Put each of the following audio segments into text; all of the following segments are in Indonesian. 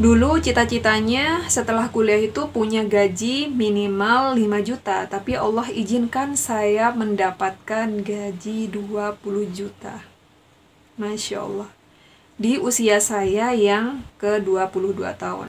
Dulu cita-citanya setelah kuliah itu punya gaji minimal 5 juta, tapi Allah izinkan saya mendapatkan gaji 20 juta. Masya Allah. Di usia saya yang ke-22 tahun.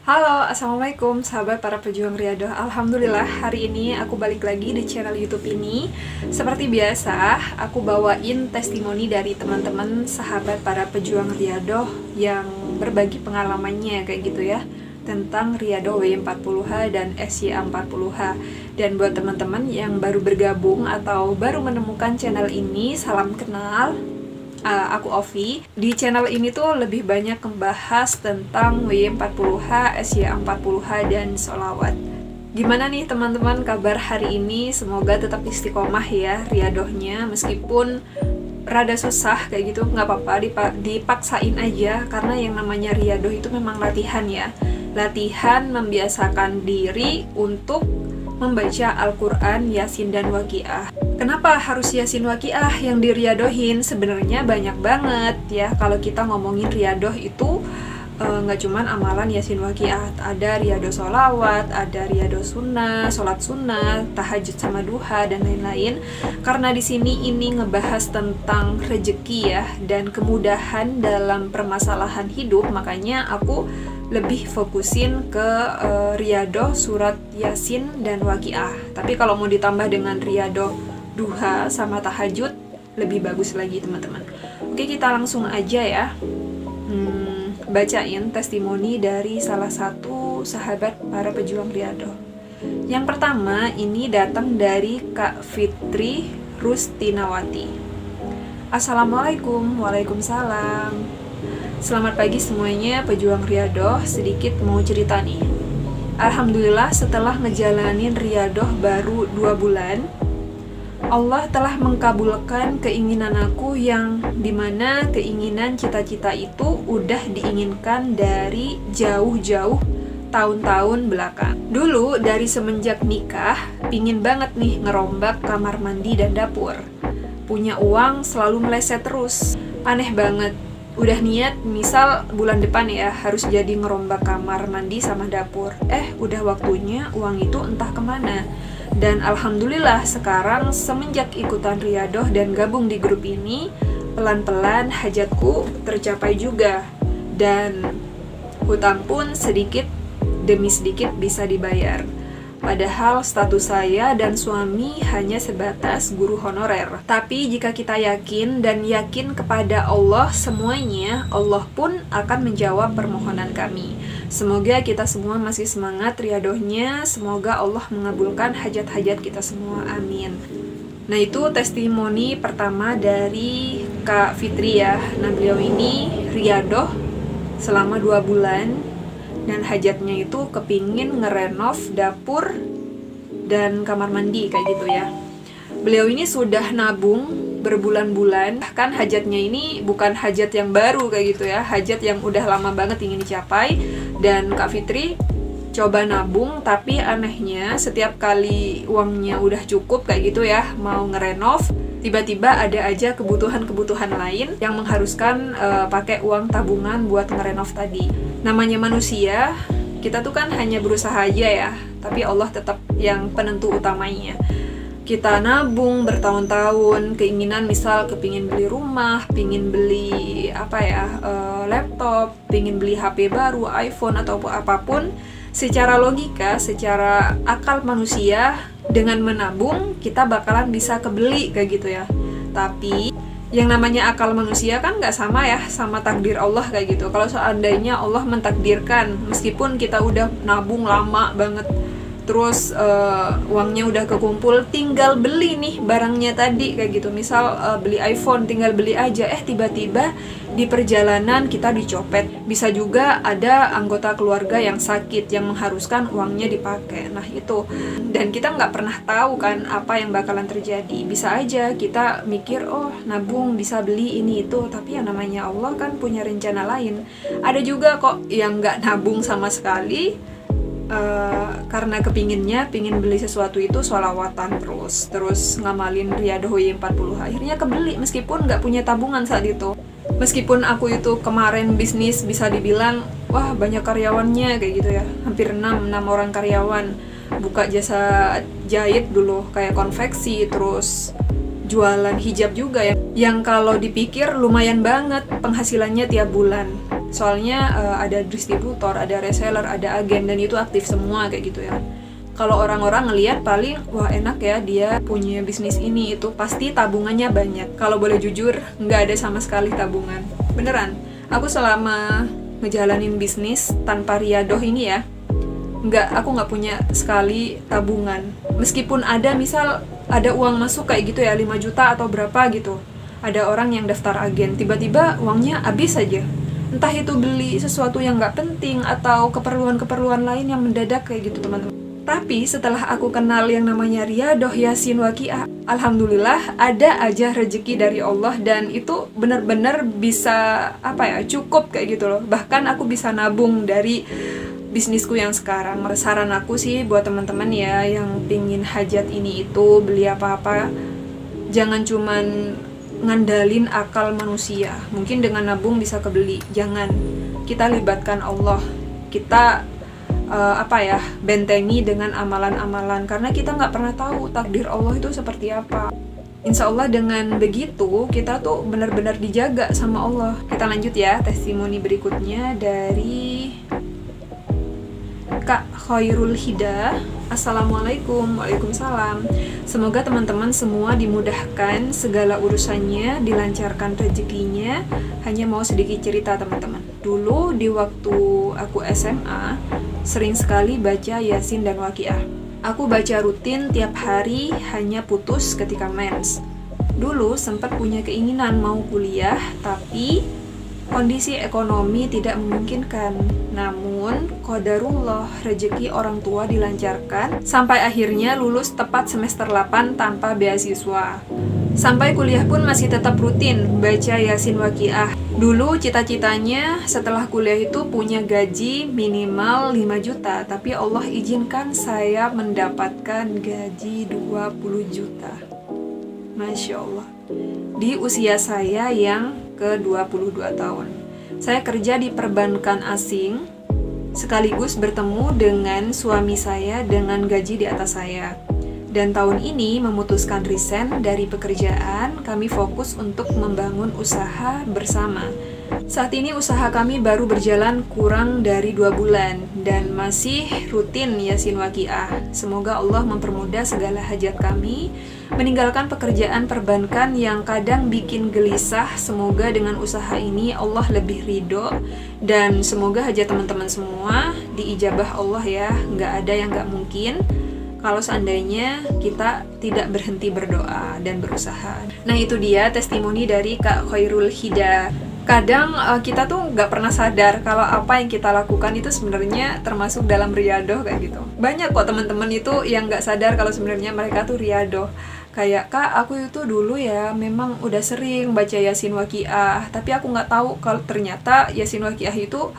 Halo, assalamualaikum sahabat para pejuang Riyadhah. Alhamdulillah hari ini aku balik lagi di channel YouTube ini. Seperti biasa, aku bawain testimoni dari teman-teman sahabat para pejuang Riyadhah yang berbagi pengalamannya kayak gitu ya, tentang Riyadhah W40H dan SY40H. Dan buat teman-teman yang baru bergabung atau baru menemukan channel ini, salam kenal. Aku Ovi. Di channel ini tuh lebih banyak membahas tentang W40H, SY40H, dan sholawat. Gimana nih teman-teman kabar hari ini? Semoga tetap istiqomah ya Riyadhahnya, meskipun rada susah kayak gitu, nggak apa-apa, dipaksain aja, karena yang namanya Riyadhah itu memang latihan ya. Latihan membiasakan diri untuk membaca Al-Quran, Yasin, dan Waqiah. Kenapa harus Yasin Waqiah yang diriyadhohin? Sebenarnya banyak banget ya. Kalau kita ngomongin riyadhah itu nggak cuman amalan Yasin Waqiah, ada riyadhah sholawat, ada riyadhah sunnah, sholat sunnah, tahajud sama duha, dan lain-lain. Karena di sini ini ngebahas tentang rezeki ya, dan kemudahan dalam permasalahan hidup, makanya aku lebih fokusin ke riyadhah surat Yasin dan Waqiah. Tapi kalau mau ditambah dengan riyadhah duha sama tahajud, lebih bagus lagi teman-teman. Oke, kita langsung aja ya bacain testimoni dari salah satu sahabat para pejuang Riyadhah. Yang pertama ini datang dari Kak Fitri Rustinawati. Assalamualaikum. Waalaikumsalam. Selamat pagi semuanya pejuang Riyadhah. Sedikit mau cerita nih. Alhamdulillah setelah ngejalanin Riyadhah baru 2 bulan, Allah telah mengkabulkan keinginan aku, yang dimana keinginan cita-cita itu udah diinginkan dari jauh-jauh tahun-tahun belakang. Dulu dari semenjak nikah, pingin banget nih ngerombak kamar mandi dan dapur. Punya uang selalu meleset terus. Aneh banget. Udah niat misal bulan depan ya harus jadi ngerombak kamar mandi sama dapur. Udah waktunya uang itu entah kemana. Dan alhamdulillah sekarang semenjak ikutan Riyadhah dan gabung di grup ini, pelan-pelan hajatku tercapai juga. Dan hutang pun sedikit demi sedikit bisa dibayar. Padahal status saya dan suami hanya sebatas guru honorer. Tapi jika kita yakin dan yakin kepada Allah semuanya, Allah pun akan menjawab permohonan kami. Semoga kita semua masih semangat riyadhahnya. Semoga Allah mengabulkan hajat-hajat kita semua. Amin. Nah, itu testimoni pertama dari Kak Fitri ya. Nah, beliau ini riyadhah selama 2 bulan. Dan hajatnya itu kepingin ngerenov dapur dan kamar mandi kayak gitu ya. Beliau ini sudah nabung berbulan-bulan. Bahkan hajatnya ini bukan hajat yang baru kayak gitu ya, hajat yang udah lama banget ingin dicapai. Dan Kak Fitri coba nabung, tapi anehnya setiap kali uangnya udah cukup kayak gitu ya, mau ngerenov, tiba-tiba ada aja kebutuhan-kebutuhan lain yang mengharuskan pakai uang tabungan buat ngerenov tadi. Namanya manusia, kita tuh kan hanya berusaha aja ya, tapi Allah tetap yang penentu utamanya. Kita nabung bertahun-tahun, keinginan misal kepingin beli rumah, pingin beli laptop, pingin beli HP baru, iPhone atau apapun. Secara logika, secara akal manusia, dengan menabung kita bakalan bisa kebeli kayak gitu ya. Tapi yang namanya akal manusia kan nggak sama ya sama takdir Allah kayak gitu. Kalau seandainya Allah mentakdirkan, meskipun kita udah nabung lama banget, terus uangnya udah kekumpul, tinggal beli nih barangnya tadi kayak gitu, misal beli iPhone, tinggal beli aja, tiba-tiba di perjalanan kita dicopet. Bisa juga ada anggota keluarga yang sakit yang mengharuskan uangnya dipakai. Nah itu, dan kita nggak pernah tahu kan apa yang bakalan terjadi. Bisa aja kita mikir, oh nabung bisa beli ini itu, tapi yang namanya Allah kan punya rencana lain. Ada juga kok yang nggak nabung sama sekali, karena pingin beli sesuatu itu sholawatan terus ngamalin Riyadhah Y40, akhirnya kebeli meskipun nggak punya tabungan saat itu. Meskipun aku itu kemarin bisnis bisa dibilang wah banyak karyawannya kayak gitu ya, hampir 6 orang karyawan, buka jasa jahit dulu kayak konveksi, terus jualan hijab juga ya, yang kalau dipikir lumayan banget penghasilannya tiap bulan. Soalnya ada distributor, ada reseller, ada agen, dan itu aktif semua kayak gitu ya. Kalau orang-orang ngelihat paling, wah enak ya dia punya bisnis ini, itu pasti tabungannya banyak. Kalau boleh jujur, nggak ada sama sekali tabungan. Beneran, aku selama ngejalanin bisnis tanpa Riyadhah ini ya, aku nggak punya sekali tabungan. Meskipun ada, misal ada uang masuk kayak gitu ya, 5 juta atau berapa gitu. Ada orang yang daftar agen, tiba-tiba uangnya habis aja. Entah itu beli sesuatu yang nggak penting atau keperluan-keperluan lain yang mendadak kayak gitu teman-teman. Tapi setelah aku kenal yang namanya Riyadhah Yasin Waqiah, alhamdulillah ada aja rezeki dari Allah, dan itu benar-benar bisa cukup kayak gitu loh. Bahkan aku bisa nabung dari bisnisku yang sekarang. Saran aku sih buat teman-teman ya yang pingin hajat ini itu beli apa-apa, jangan cuman ngandalin akal manusia. Mungkin dengan nabung bisa kebeli, jangan. Kita libatkan Allah, kita bentengi dengan amalan-amalan, karena kita nggak pernah tahu takdir Allah itu seperti apa. Insya Allah dengan begitu kita tuh benar-benar dijaga sama Allah. Kita lanjut ya, testimoni berikutnya dari Kak Khairul Hida. Assalamualaikum. Waalaikumsalam. Semoga teman-teman semua dimudahkan segala urusannya, dilancarkan rezekinya. Hanya mau sedikit cerita teman-teman. Dulu di waktu aku SMA, sering sekali baca Yasin dan Waqiah. Aku baca rutin tiap hari, hanya putus ketika mens. Dulu sempat punya keinginan mau kuliah, tapi kondisi ekonomi tidak memungkinkan. Namun, qadarullah, rezeki orang tua dilancarkan sampai akhirnya lulus tepat semester 8 tanpa beasiswa. Sampai kuliah pun masih tetap rutin baca Yasin Waqiah. Dulu cita-citanya setelah kuliah itu punya gaji minimal 5 juta, tapi Allah izinkan saya mendapatkan gaji 20 juta. Masya Allah. Di usia saya yang ke-22 tahun. Saya kerja di perbankan asing, sekaligus bertemu dengan suami saya dengan gaji di atas saya. Dan tahun ini memutuskan resign dari pekerjaan, kami fokus untuk membangun usaha bersama. Saat ini usaha kami baru berjalan kurang dari 2 bulan dan masih rutin Yasin Waqiah. Semoga Allah mempermudah segala hajat kami, meninggalkan pekerjaan perbankan yang kadang bikin gelisah. Semoga dengan usaha ini Allah lebih ridho, dan semoga hajat teman-teman semua diijabah Allah ya. Nggak ada yang nggak mungkin kalau seandainya kita tidak berhenti berdoa dan berusaha. Nah itu dia testimoni dari Kak Khairul Hida. Kadang kita tuh nggak pernah sadar kalau apa yang kita lakukan itu sebenarnya termasuk dalam Riyadhah kayak gitu. Banyak kok teman-teman itu yang nggak sadar kalau sebenarnya mereka tuh Riyadhah. Kayak, Kak, aku itu dulu ya memang udah sering baca Yasin Waqiah, tapi aku nggak tahu kalau ternyata Yasin Waqiah itu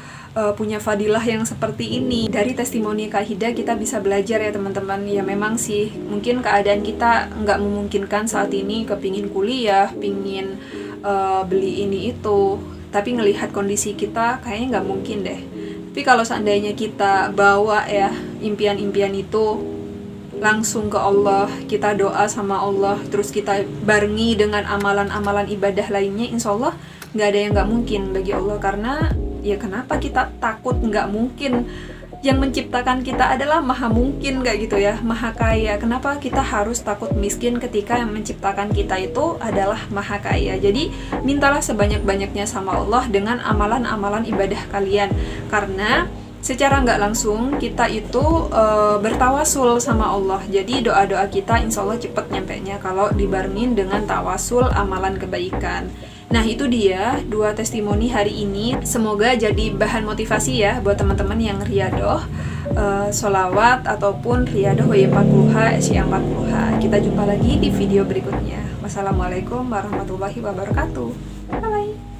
punya fadilah yang seperti ini. Dari testimoni Kak Hida kita bisa belajar ya teman-teman. Ya memang sih, mungkin keadaan kita nggak memungkinkan saat ini, kepingin kuliah, pingin beli ini itu, tapi ngelihat kondisi kita kayaknya nggak mungkin deh. Tapi kalau seandainya kita bawa ya impian-impian itu langsung ke Allah, kita doa sama Allah, terus kita barengi dengan amalan-amalan ibadah lainnya, insya Allah nggak ada yang nggak mungkin bagi Allah. Karena ya kenapa kita takut nggak mungkin? Yang menciptakan kita adalah maha mungkin kayak gitu ya, maha kaya. Kenapa kita harus takut miskin ketika yang menciptakan kita itu adalah maha kaya? Jadi mintalah sebanyak-banyaknya sama Allah dengan amalan-amalan ibadah kalian, karena secara nggak langsung kita itu bertawasul sama Allah. Jadi doa-doa kita insya Allah cepet nyampenya kalau dibarengin dengan tawasul amalan kebaikan. Nah itu dia 2 testimoni hari ini. Semoga jadi bahan motivasi ya buat teman-teman yang Riyadhah sholawat ataupun Riyadhah Y40H, SY40H. Kita jumpa lagi di video berikutnya. Wassalamualaikum warahmatullahi wabarakatuh. Bye-bye.